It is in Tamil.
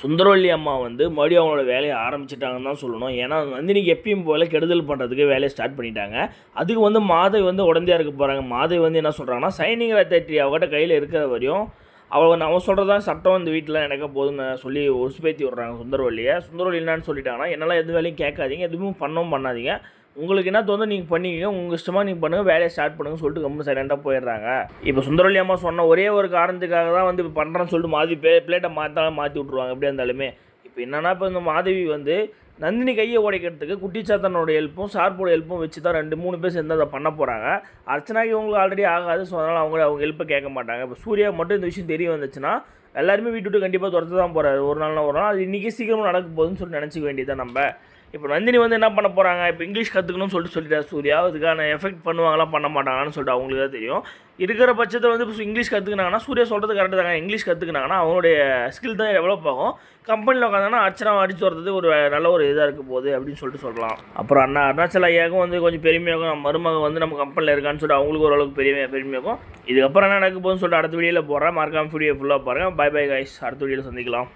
சுந்தரவல்லி அம்மா வந்து மறுபடியும் அவங்களோட வேலையை ஆரம்பிச்சிட்டாங்கன்னு தான் சொல்லணும். ஏன்னா நந்தினிக்கு எப்பயும் போல கெடுதல் பண்ணுறதுக்கு வேலையை ஸ்டார்ட் பண்ணிட்டாங்க. அதுக்கு வந்து மாதவி வந்து உடந்தையாக இருக்க போகிறாங்க. மாதவி வந்து என்ன சொல்கிறாங்கன்னா, சைனிங் அத்தாரிட்டி அவங்ககிட்ட கையில் இருக்கிற வரையும் அவன் சொல்கிறதா சட்டம் இந்த வீட்டில் எனக்கு போதுன்னு சொல்லி ஒசுப்பேற்றி விட்றாங்க சுந்தரவல்லியை. சுந்தரவல்லி என்னான்னு சொல்லிட்டாங்கன்னா, என்னால் எது வேலையும் கேட்காதீங்க, எதுவும் பண்ணாதீங்க, உங்களுக்கு என்ன தோணும் நீங்கள் பண்ணிக்கங்க, உங்கள் இஷ்டமாக நீங்கள் பண்ணுங்கள், வேலையை ஸ்டார்ட் பண்ணுங்கன்னு சொல்லிட்டு கம்முன்னு சைலண்டாக போயிடுறாங்க. இப்போ சுந்தரவல்லி அம்மா சொன்ன ஒரே ஒரு காரணத்துக்காக தான் வந்து இப்போ பண்ணுறேன்னு சொல்லிட்டு பிளேட்டை மாற்றி விட்ருவாங்க எப்படியா இருந்தாலுமே. இப்போ என்னன்னா, இப்போ இந்த மாதவி வந்து நந்தினி கையை உடைக்கிறதுக்கு குட்டிச்சாத்தனோட ஹெல்ப்பும் சார்போட ஹெல்ப்பும் வச்சு தான் 2-3 பேர் சேர்ந்து அதை பண்ண போகிறாங்க. அர்ச்சனாக்கு இவங்களுக்கு ஆல்ரெடி ஆகாது. ஸோ அதனால் அவங்க ஹெல்ப்பை கேட்க மாட்டாங்க. இப்போ சூர்யா மட்டும் இந்த விஷயம் தெரிய வந்துச்சுன்னா எல்லாருமே வீட்டு விட்டு கண்டிப்பாக துரத்து தான் போகிறாரு. ஒரு நாள் அது இன்றைக்கி சீக்கிரமாக நடக்க போகுதுன்னு சொல்லி நினச்சிக்க வேண்டியதான் நம்ம. இப்போ நந்தினி வந்து என்ன பண்ண போகிறாங்க, இப்போ இங்கிலீஷ் கற்றுக்கணும்னு சொல்லிட்டார் சூர்யா. அதுக்கான எஃபெக்ட் பண்ணுவாங்களா பண்ண மாட்டாங்கன்னு சொல்லிட்டு அவங்களுக்கு தான் தெரியும். இருக்கிற பட்சத்தில் வந்து இப்போ இங்கிலீஷ் கற்றுக்கினாங்கன்னா, சூர்யா சொல்கிறது கரெக்டு தாங்க. இங்கிலீஷ் கற்றுக்கினாங்கன்னா அவங்களுடைய ஸ்கில் தான் டெவலப் ஆகும். கம்பெனியில் உட்காந்தாங்கன்னா அர்ச்சனா அடித்து வரது ஒரு நல்ல ஒரு இதாக இருக்க போகுது அப்படின்னு சொல்லிட்டு சொல்லலாம். அப்புறம் அருணாச்சல ஐயாவுக்கும் வந்து கொஞ்சம் பெருமையாகும். மருமக வந்து நம்ம கம்பெனியில் இருக்கான்னு சொல்லிட்டு அவங்களுக்கு ஓரளவுக்கு பெருமையாகும். இதுக்கப்புறம் என்ன நடக்க போகுதுன்னு சொல்லிட்டு அடுத்த வீடியோவில் போடுறேன். மறக்காம வீடியோ ஃபுல்லாக பாருங்கள். பை கைஸ், அடுத்த வீடியோவில் சந்திக்கலாம்.